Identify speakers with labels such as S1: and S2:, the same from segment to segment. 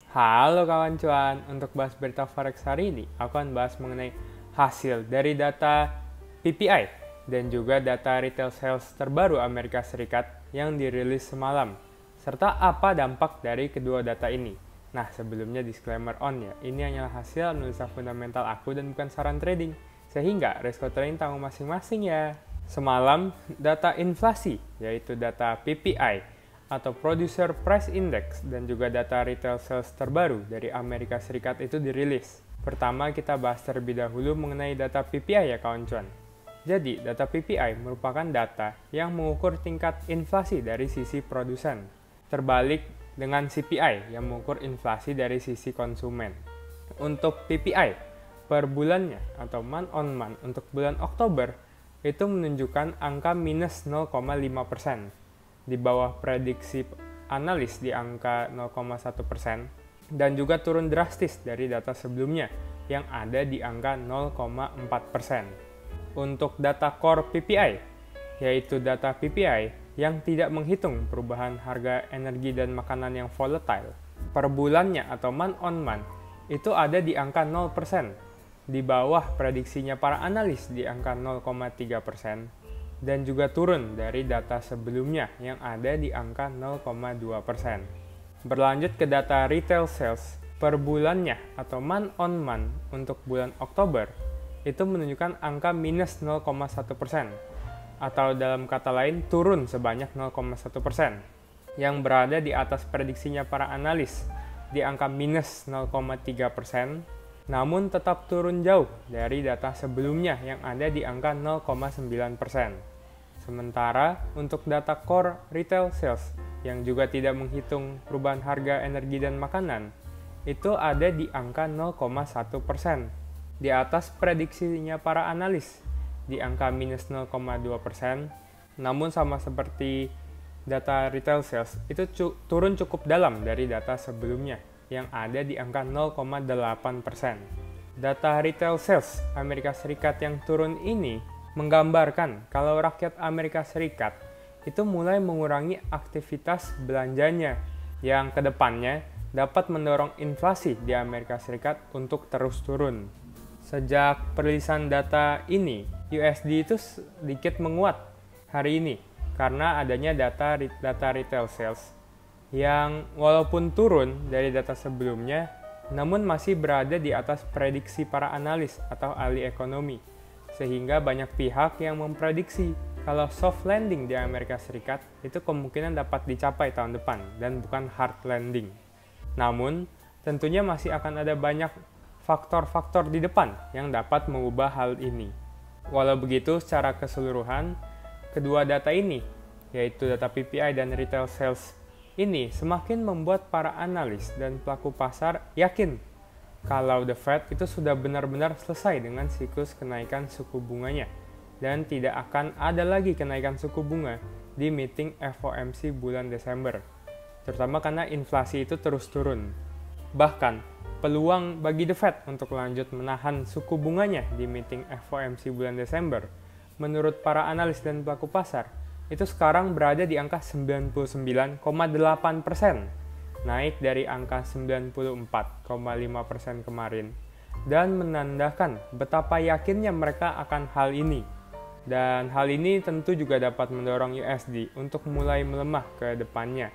S1: Halo kawan cuan, untuk bahas berita forex hari ini, aku akan bahas mengenai hasil dari data PPI dan juga data retail sales terbaru Amerika Serikat yang dirilis semalam, serta apa dampak dari kedua data ini. Nah, sebelumnya disclaimer on ya, ini hanyalah hasil analisa fundamental aku dan bukan saran trading, sehingga resiko trading tanggung masing-masing ya. Semalam, data inflasi, yaitu data PPI, atau Producer Price Index dan juga data retail sales terbaru dari Amerika Serikat itu dirilis. Pertama, kita bahas terlebih dahulu mengenai data PPI ya kawan cuan. Jadi, data PPI merupakan data yang mengukur tingkat inflasi dari sisi produsen. Terbalik dengan CPI yang mengukur inflasi dari sisi konsumen. Untuk PPI, per bulannya atau month on month untuk bulan Oktober itu menunjukkan angka minus 0,5%. Di bawah prediksi analis di angka 0,1% dan juga turun drastis dari data sebelumnya yang ada di angka 0,4%. Untuk data core PPI, yaitu data PPI yang tidak menghitung perubahan harga energi dan makanan yang volatile, per bulannya atau month on month itu ada di angka 0%, di bawah prediksinya para analis di angka 0,3%. Dan juga turun dari data sebelumnya yang ada di angka 0,2%. Berlanjut ke data retail sales per bulannya atau month on month untuk bulan Oktober itu menunjukkan angka minus 0,1% atau dalam kata lain turun sebanyak 0,1% yang berada di atas prediksinya para analis di angka minus 0,3%, namun tetap turun jauh dari data sebelumnya yang ada di angka 0,9%. Sementara untuk data core retail sales yang juga tidak menghitung perubahan harga energi dan makanan, itu ada di angka 0,1%. Di atas prediksinya para analis di angka minus 0,2%, namun sama seperti data retail sales, itu turun cukup dalam dari data sebelumnya yang ada di angka 0,8%. Data retail sales Amerika Serikat yang turun ini menggambarkan kalau rakyat Amerika Serikat itu mulai mengurangi aktivitas belanjanya yang kedepannya dapat mendorong inflasi di Amerika Serikat untuk terus turun. Sejak perilisan data ini, USD itu sedikit menguat hari ini karena adanya data retail sales yang walaupun turun dari data sebelumnya, namun masih berada di atas prediksi para analis atau ahli ekonomi, sehingga banyak pihak yang memprediksi kalau soft landing di Amerika Serikat itu kemungkinan dapat dicapai tahun depan dan bukan hard landing. Namun, tentunya masih akan ada banyak faktor-faktor di depan yang dapat mengubah hal ini. Walau begitu, secara keseluruhan, kedua data ini, yaitu data PPI dan retail sales ini semakin membuat para analis dan pelaku pasar yakin kalau The Fed itu sudah benar-benar selesai dengan siklus kenaikan suku bunganya dan tidak akan ada lagi kenaikan suku bunga di meeting FOMC bulan Desember, terutama karena inflasi itu terus turun. Bahkan, peluang bagi The Fed untuk lanjut menahan suku bunganya di meeting FOMC bulan Desember, menurut para analis dan pelaku pasar, itu sekarang berada di angka 99,8%. Naik dari angka 94,5% kemarin, dan menandakan betapa yakinnya mereka akan hal ini. Dan hal ini tentu juga dapat mendorong USD untuk mulai melemah ke depannya,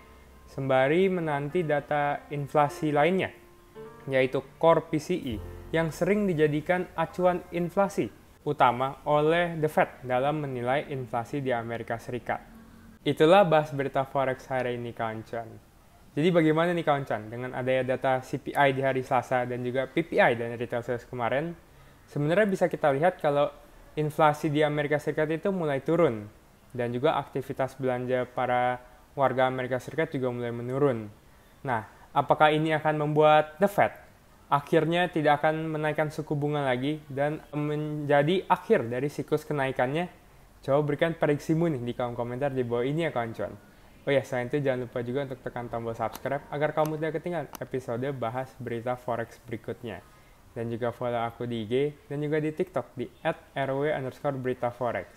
S1: sembari menanti data inflasi lainnya, yaitu Core PCE, yang sering dijadikan acuan inflasi utama oleh The Fed dalam menilai inflasi di Amerika Serikat. Itulah bahas berita forex hari ini kawan cuan. Jadi bagaimana nih kawan cuan dengan adanya data CPI di hari Selasa dan juga PPI dan retail sales kemarin, sebenarnya bisa kita lihat kalau inflasi di Amerika Serikat itu mulai turun dan juga aktivitas belanja para warga Amerika Serikat juga mulai menurun. Nah, apakah ini akan membuat The Fed akhirnya tidak akan menaikkan suku bunga lagi dan menjadi akhir dari siklus kenaikannya? Coba berikan prediksimu nih di kolom komentar di bawah ini ya kawan cuan. Oh ya, selain itu jangan lupa juga untuk tekan tombol subscribe agar kamu tidak ketinggalan episode bahas berita forex berikutnya. Dan juga follow aku di IG dan juga di TikTok di @rw_beritaforex.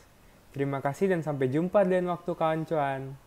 S1: Terima kasih dan sampai jumpa di lain waktu kawan cuan.